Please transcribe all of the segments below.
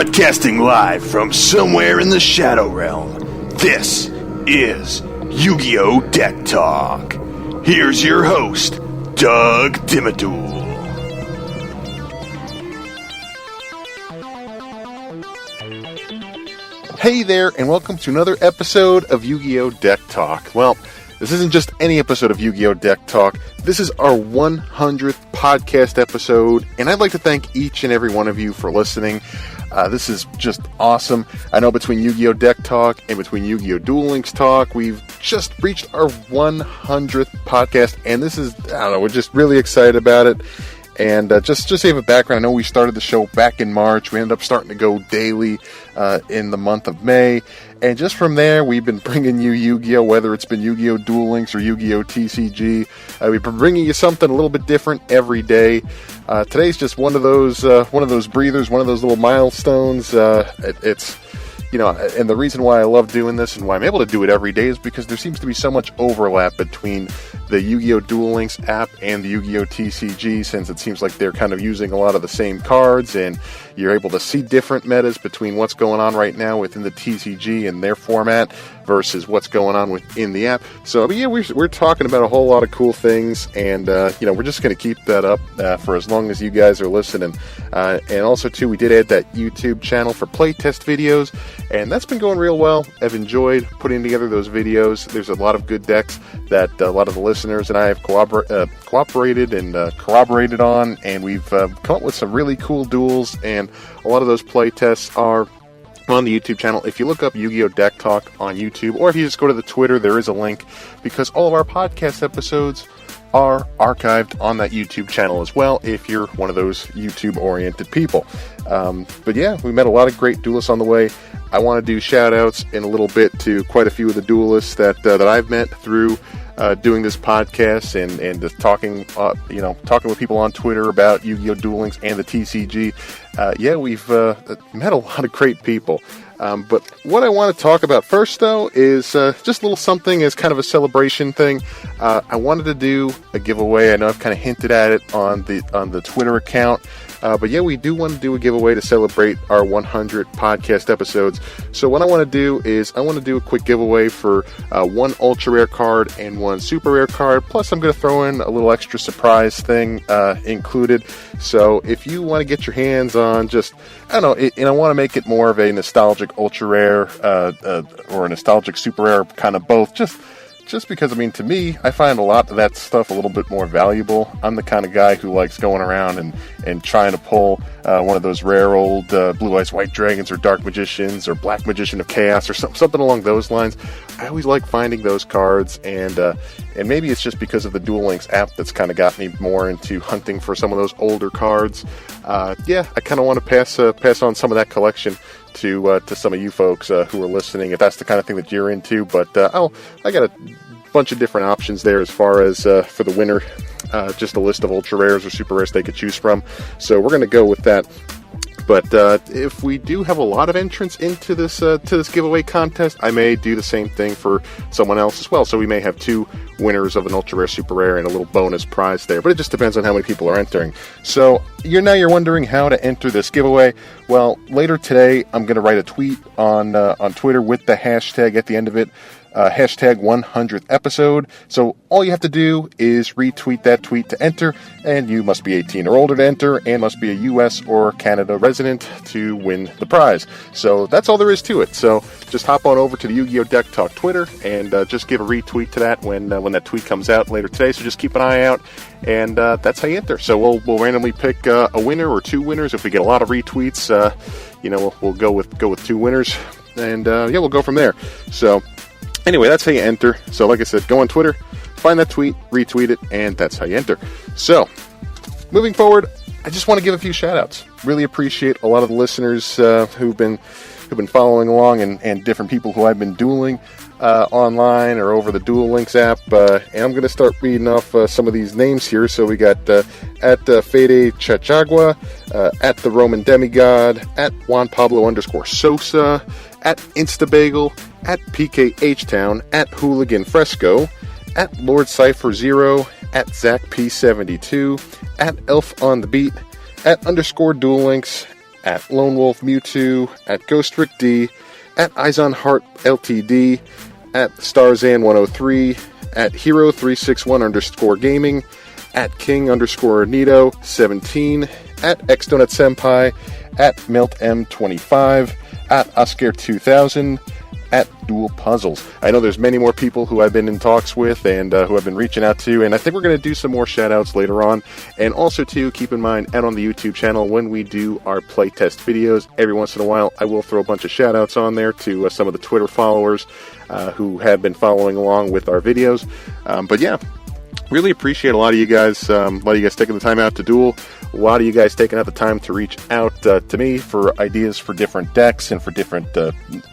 Broadcasting live from somewhere in the Shadow Realm, this is YuGiOh Deck Talk. Here's your host, Doug Dimmadul. Hey there, and welcome to another episode of YuGiOh Deck Talk. Well, this isn't just any episode of YuGiOh Deck Talk. This is our 100th podcast episode, and I'd like to thank each and every one of you for listening. This is just awesome. I know between YuGiOh Deck Talk and between YuGiOh Duel Links Talk, we've just reached our 100th podcast, and this is, we're just really excited about it. And just to give a background, I know we started the show back in March. We ended up starting to go daily in the month of May. And just from there, we've been bringing you Yu-Gi-Oh! Whether it's been Yu-Gi-Oh! Duel Links or Yu-Gi-Oh! TCG. We've been bringing you something a little bit different every day. Today's just one of those breathers, one of those little milestones. It's and the reason why I love doing this and why I'm able to do it every day is because there seems to be so much overlap between the Yu-Gi-Oh! Duel Links app and the Yu-Gi-Oh! TCG, since it seems like they're kind of using a lot of the same cards, and you're able to see different metas between what's going on right now within the TCG and their format versus what's going on within the app. So, we're talking about a whole lot of cool things, and, we're just going to keep that up for as long as you guys are listening. And also, too, we did add that YouTube channel for playtest videos, and that's been going real well. I've enjoyed putting together those videos. There's a lot of good decks that a lot of the listeners and I have cooperated and corroborated on, and we've come up with some really cool duels, and a lot of those playtests are on the YouTube channel. If you look up Yu-Gi-Oh! Deck Talk on YouTube, or if you just go to the Twitter, there is a link, because all of our podcast episodes are archived on that YouTube channel as well, if you're one of those YouTube-oriented people. But yeah, we met a lot of great duelists on the way. I want to do shout-outs in a little bit to quite a few of the duelists that I've met through doing this podcast and just talking with people on Twitter about Yu-Gi-Oh! Duel Links and the TCG. We've met a lot of great people. But what I want to talk about first, though, is just a little something as kind of a celebration thing. I wanted to do a giveaway. I know I've kind of hinted at it on the Twitter account. But we do want to do a giveaway to celebrate our 100 podcast episodes. So what I want to do is I want to do a quick giveaway for one ultra rare card and one super rare card. Plus, I'm going to throw in a little extra surprise thing included. So if you want to get your hands on I want to make it more of a nostalgic ultra rare or a nostalgic super rare, kind of both. Just because, to me, I find a lot of that stuff a little bit more valuable. I'm the kind of guy who likes going around and trying to pull one of those rare old Blue Eyes White Dragons or Dark Magicians or Black Magician of Chaos or something along those lines. I always like finding those cards, and maybe it's just because of the Duel Links app that's kind of got me more into hunting for some of those older cards. I kind of want to pass on some of that collection to some of you folks who are listening, if that's the kind of thing that you're into. But I got a bunch of different options there as far as for the winner, just a list of ultra rares or super rares they could choose from. So we're going to go with that. But if we do have a lot of entrants into this giveaway contest, I may do the same thing for someone else as well. So we may have two winners of an ultra rare, super rare, and a little bonus prize there. But it just depends on how many people are entering. So you're wondering how to enter this giveaway. Well, later today, I'm going to write a tweet on Twitter with the hashtag at the end of it. Hashtag 100th episode. So all you have to do is retweet that tweet to enter, and you must be 18 or older to enter, and must be a US or Canada resident to win the prize. So that's all there is to it. So just hop on over to the Yu-Gi-Oh! Deck Talk Twitter and just give a retweet to that when that tweet comes out later today. So just keep an eye out, and that's how you enter. So we'll randomly pick a winner or two winners. If we get a lot of retweets, we'll go with two winners, and we'll go from there. So anyway, that's how you enter. So like I said, go on Twitter, find that tweet, retweet it, and that's how you enter. So, moving forward, I just want to give a few shout-outs. Really appreciate a lot of the listeners who've been following along, and different people who I've been dueling online or over the Duel Links app. And I'm going to start reading off some of these names here. So we got at Fede Chachagua, at the Roman Demigod, at Juan Pablo _Sosa, at Instabagel, at PKH Town, at Hooligan Fresco, at Lord Cypher 0, at Zach P72, at Elf on the Beat, at _ Duel Links, at Lone Wolf Mewtwo, at Ghost Rick D, at Eyes on Heart LTD, at Starzan103, at Hero361_gaming, at King_Nito17, at XDonut Senpai, at MiltM25, at Oscar2000, at Dual Puzzles. I know there's many more people who I've been in talks with and who I've been reaching out to, and I think we're going to do some more shout-outs later on. And also, too, keep in mind, out on the YouTube channel, when we do our playtest videos, every once in a while, I will throw a bunch of shout-outs on there to some of the Twitter followers who have been following along with our videos. But yeah, really appreciate a lot of you guys taking the time out to duel. A lot of you guys taking out the time to reach out to me for ideas for different decks and for different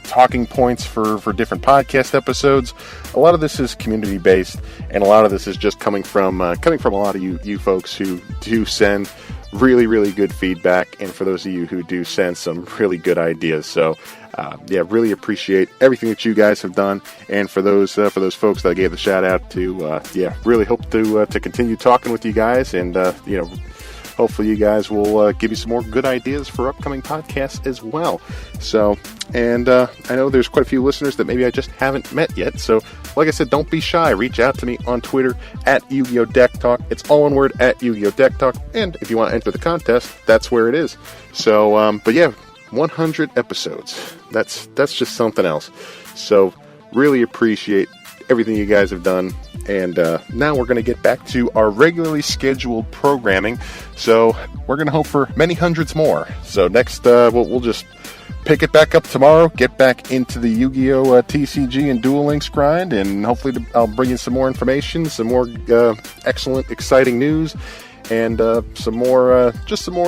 talking points for different podcast episodes. A lot of this is community based, and a lot of this is just coming from a lot of you folks who do send really, really good feedback, and for those of you who do send some really good ideas. So really appreciate everything that you guys have done, and for those folks that I gave the shout out to, really hope to continue talking with you guys, and hopefully you guys will give you some more good ideas for upcoming podcasts as well. So, and I know there's quite a few listeners that maybe I just haven't met yet. So, like I said, don't be shy. Reach out to me on Twitter at YuGiOh Deck Talk. It's all one word, at YuGiOh Deck Talk. And if you want to enter the contest, that's where it is. So, but yeah, 100 episodes. That's just something else. So, really appreciate everything you guys have done. And now we're going to get back to our regularly scheduled programming. So we're going to hope for many hundreds more. So next, we'll just pick it back up tomorrow, get back into the Yu-Gi-Oh! TCG and Duel Links grind, and hopefully I'll bring you some more information, some more excellent, exciting news, and some more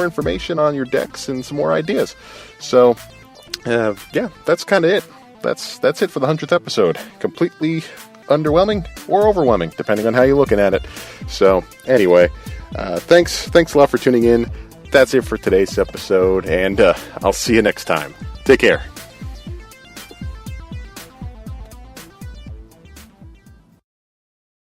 information on your decks and some more ideas. So, that's kind of it. That's it for the 100th episode. Completely underwhelming or overwhelming, depending on how you're looking at it. So, anyway, thanks a lot for tuning in. That's it for today's episode, and I'll see you next time. Take care.